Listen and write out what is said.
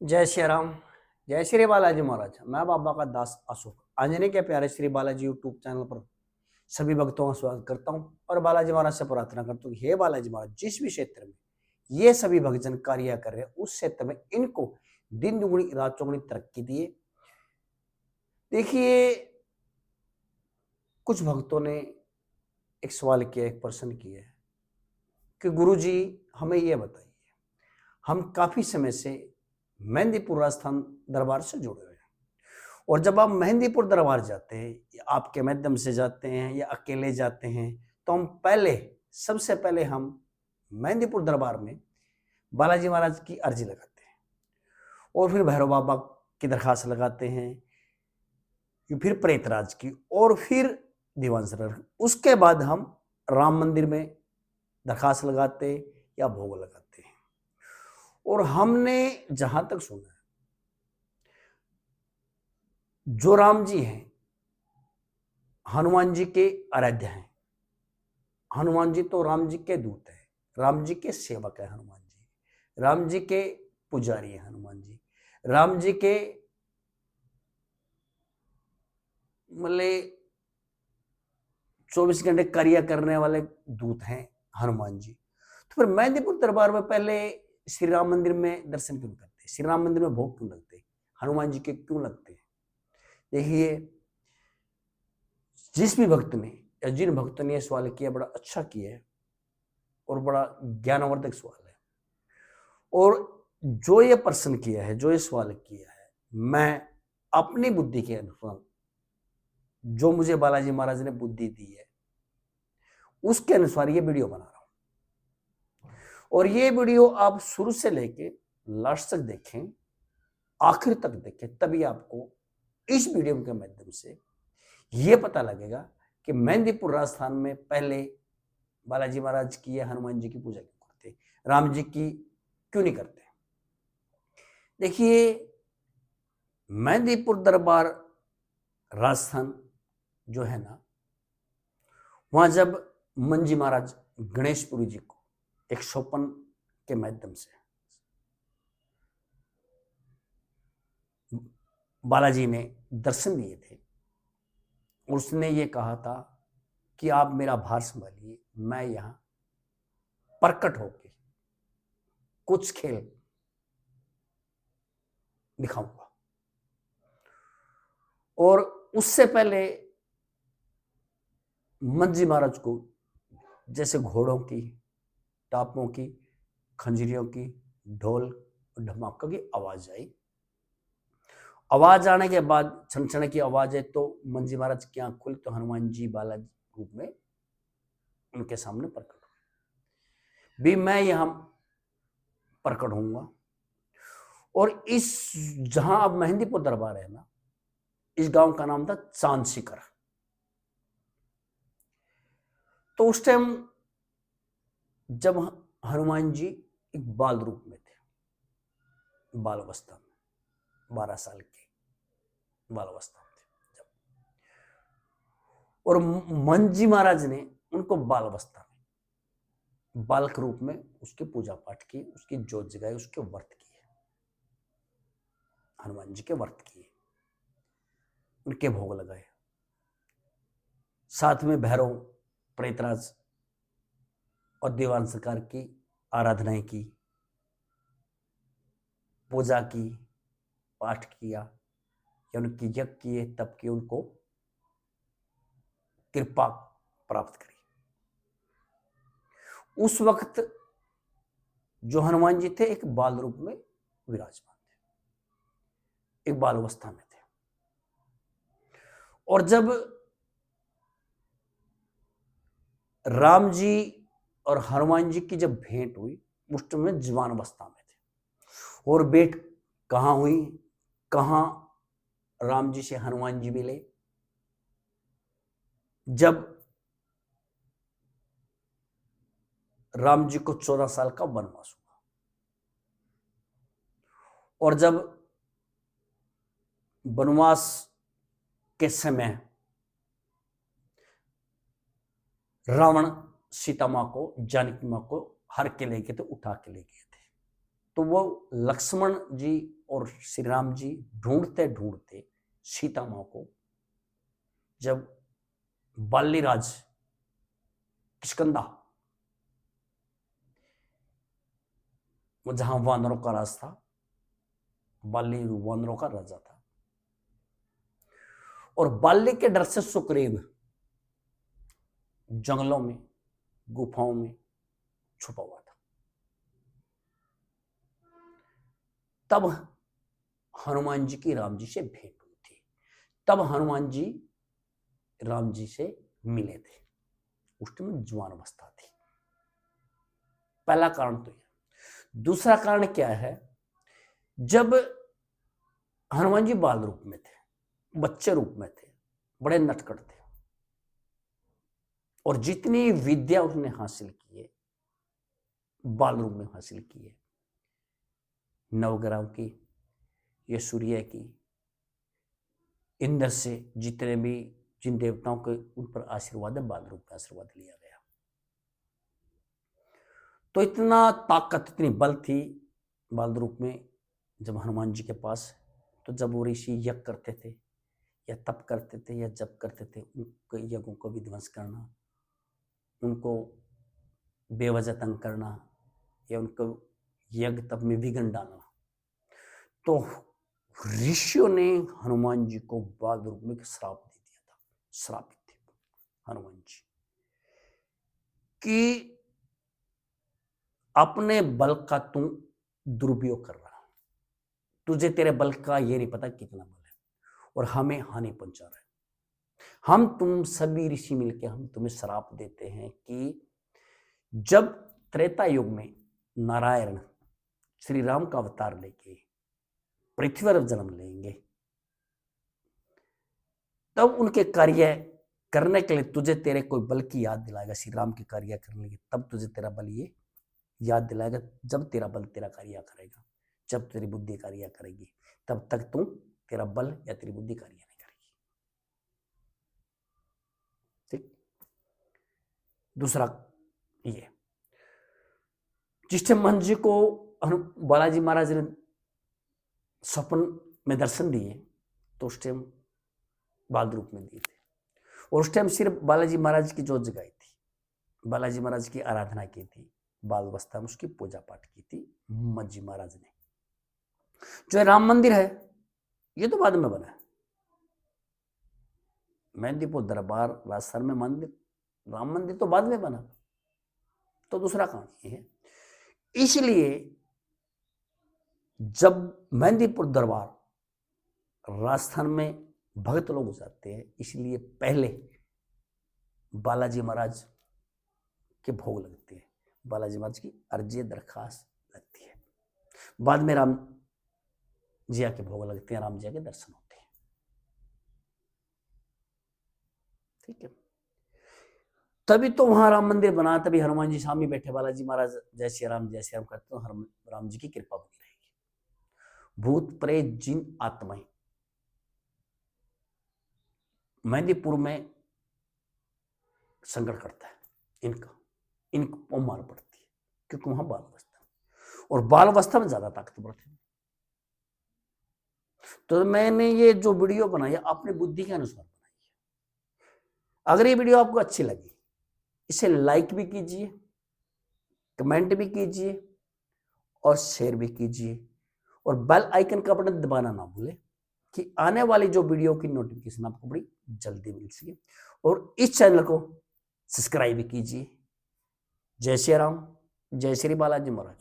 जय श्री राम। जय श्री बालाजी महाराज। मैं बाबा का दास अशोक आंजने के प्यारे श्री बालाजी यूट्यूब चैनल पर सभी भक्तों का स्वागत करता हूं और बालाजी महाराज से प्रार्थना करता हूं, हे बालाजी महाराज, जिस भी क्षेत्र में ये सभी भक्तजन कार्य कर रहे हैं उस क्षेत्र में इनको दिन दुगुनी रात चौगुनी तरक्की दिए। देखिए, कुछ भक्तों ने एक सवाल किया, एक प्रश्न किया है कि गुरुजी हमें ये बताइए, हम काफी समय से मेहंदीपुर राजस्थान दरबार से जुड़े हुए हैं और जब आप मेहंदीपुर दरबार जाते हैं या आपके माध्यम से जाते हैं या अकेले जाते हैं तो हम सबसे पहले हम मेहंदीपुर दरबार में बालाजी महाराज की अर्जी लगाते हैं और फिर भैरव बाबा की दरखास्त लगाते हैं, फिर प्रेतराज की और फिर दीवान सर। उसके बाद हम राम मंदिर में दरखास्त लगाते या भोग लगाते हैं। और हमने जहां तक सुना है, जो राम जी हैं हनुमान जी के आराध्य हैं। हनुमान जी तो राम जी के दूत हैं, राम जी के सेवक है हनुमान जी, राम जी के पुजारी है हनुमान जी, राम जी के मतलब 24 घंटे कार्य करने वाले दूत हैं हनुमान जी। तो फिर मेहंदीपुर दरबार में पहले श्री राम मंदिर में दर्शन क्यों करते, श्री राम मंदिर में भोग क्यों लगते, हनुमान जी के क्यों लगते हैं? देखिए, जिस भी भक्त ने या जिन भक्तों ने यह सवाल किया, बड़ा अच्छा किया है और बड़ा ज्ञानवर्धक सवाल है। और जो ये प्रश्न किया है, जो ये सवाल किया है, मैं अपनी बुद्धि के अनुसार, जो मुझे बालाजी महाराज ने बुद्धि दी है, उसके अनुसार ये वीडियो बना रहा हूं। और ये वीडियो आप शुरू से लेके लास्ट तक देखें, आखिर तक देखें, तभी आपको इस वीडियो के माध्यम से यह पता लगेगा कि मेहंदीपुर राजस्थान में पहले बालाजी महाराज की या हनुमान जी की पूजा क्यों करते, राम जी की क्यों नहीं करते। देखिए, मेहंदीपुर दरबार राजस्थान जो है ना, वहां जब मंजी महाराज गणेशपुरी जी को एक स्वप्न के माध्यम से बालाजी ने दर्शन दिए थे और उसने ये कहा था कि आप मेरा भार संभालिए, मैं यहां प्रकट होके कुछ खेल दिखाऊंगा। और उससे पहले मंजी महाराज को जैसे घोड़ों की, टापों की, खंजरियों की, ढोल धमाका की आवाज आई। आवाज आने के बाद छनछन की आवाज है तो मंजी महाराज की आंख खुली तो हनुमान जी बालाजी रूप में उनके सामने प्रकट हुए। भी मैं यहां प्रकट होऊंगा। और इस जहां अब मेहंदीपुर दरबार है ना, इस गांव का नाम था चांद शिखर। तो उस टाइम जब हनुमान जी एक बाल रूप में थे, बाल अवस्था में, 12 साल के बाल अवस्था में थे जब, और मंजी महाराज ने उनको बाल अवस्था में बालक रूप में उसकी पूजा पाठ की, उसकी जोत जगाई, उसके व्रत किए, हनुमान जी के व्रत किए, उनके भोग लगाए, साथ में भैरव, प्रेतराज और दीवान सरकार की आराधनाएं की, पूजा की, पाठ किया या उनकी यज्ञ किए, तब कि उनको कृपा प्राप्त करी। उस वक्त जो हनुमान जी थे एक बाल रूप में विराजमान थे, एक बाल अवस्था में थे। और जब राम जी और हनुमान जी की जब भेंट हुई, उस टाइम में जवान अवस्था में थे। और भेंट कहां हुई, कहां राम जी से हनुमान जी मिले, जब राम जी को 14 साल का वनवास हुआ और जब वनवास के समय रावण सीता मां को, जानकी मां को हर के ले गए थे, उठा के ले गए थे। तो वो लक्ष्मण जी और श्री राम जी ढूंढते ढूंढते सीता माँ को जब बालीराज किष्किंधा, वो जहां वानरों का राज था, बाली वानरों का राजा था, और बाली के डर से सुग्रीव जंगलों में गुफाओं में छुपा हुआ था। तब हनुमान जी की राम जी से भेंट हुई थी। तब हनुमान जी राम जी से मिले थे। उस टाइम जवान अवस्था थी। पहला कारण तो यह। दूसरा कारण क्या है, जब हनुमान जी बाल रूप में थे, बच्चे रूप में थे, बड़े नटखट थे, और जितनी विद्या उसने हासिल की है बाल रूप में हासिल की है, नवग्रहों की, ये सूर्य की, इंद्र से जितने भी जिन देवताओं के उन पर आशीर्वाद है, बाल रूप में आशीर्वाद लिया गया। तो इतना ताकत, इतनी बल थी बाल रूप में जब हनुमान जी के पास। तो जब वो ऋषि यज्ञ करते थे या तप करते थे या जप करते थे, उनके यज्ञों को विध्वंस करना, उनको बेवजह तंग करना या उनको यज्ञ तप में विघ्न डालना, तो ऋषियों ने हनुमान जी को बाल रूप में श्राप दे दिया था। श्रापित थे हनुमान जी कि अपने बल का तुम दुरुपयोग कर रहा है, तुझे तेरे बल का ये नहीं पता कितना बल है, और हमें हानि पहुंचा रहा है। हम तुम सभी ऋषि मिलकर हम तुम्हें श्राप देते हैं कि जब त्रेता युग में नारायण श्री राम का अवतार लेके पृथ्वी पर जन्म लेंगे, तब उनके कार्य करने के लिए तुझे तेरे कोई बल की याद दिलाएगा। श्री राम के कार्य करने की तब तुझे तेरा बल ये याद दिलाएगा। जब तेरा बल तेरा कार्य करेगा, जब तेरी बुद्धि कार्य करेगी, तब तक तुम तेरा बल या तेरी बुद्धि कार्य नहीं करेगी। ठीक। दूसरा ये, जिस टाइम मन जी को बालाजी महाराज ने स्वप्न में दर्शन दिए, तो उस टाइम बाल रूप में दिए थे, और उस टाइम सिर्फ बालाजी महाराज की जोत जगाई थी, बालाजी महाराज की आराधना की थी, बाल अवस्था में उसकी पूजा पाठ की थी मन जी महाराज ने। जो राम मंदिर है ये तो बाद में बना है। मेहंदीपुर दरबार राजस्थान में मंदिर, राम मंदिर तो बाद में बना। तो दूसरा काम ये है, इसलिए जब मेहंदीपुर दरबार राजस्थान में भक्त लोग जाते हैं, इसलिए पहले बालाजी महाराज के भोग लगते हैं, बालाजी महाराज की अर्जी दरखास्त लगती है, बाद में राम जिया के भोग लगते हैं, राम जिया के दर्शन होते हैं। ठीक है। तभी तो वहां राम मंदिर बना, तभी हनुमान जी सामने बैठे, बालाजी महाराज जय श्री राम करते हो, राम जी की कृपा बनी रहेगी। भूत प्रेत जिन आत्माएं मेहंदीपुर में संकट करता है, इनको मार पड़ती है, क्योंकि वहां बाल अवस्था, और बाल अवस्था में ज्यादा ताकतवर थे। तो मैंने ये जो वीडियो बनाई अपनी बुद्धि के अनुसार बनाई है। अगर ये वीडियो आपको अच्छी लगी, इसे लाइक भी कीजिए, कमेंट भी कीजिए और शेयर भी कीजिए, और बेल आइकन का बटन दबाना ना भूलें कि आने वाली जो वीडियो की नोटिफिकेशन आपको बड़ी जल्दी मिल सके। और इस चैनल को सब्सक्राइब भी कीजिए। जय श्री राम, जय श्री बालाजी महाराज।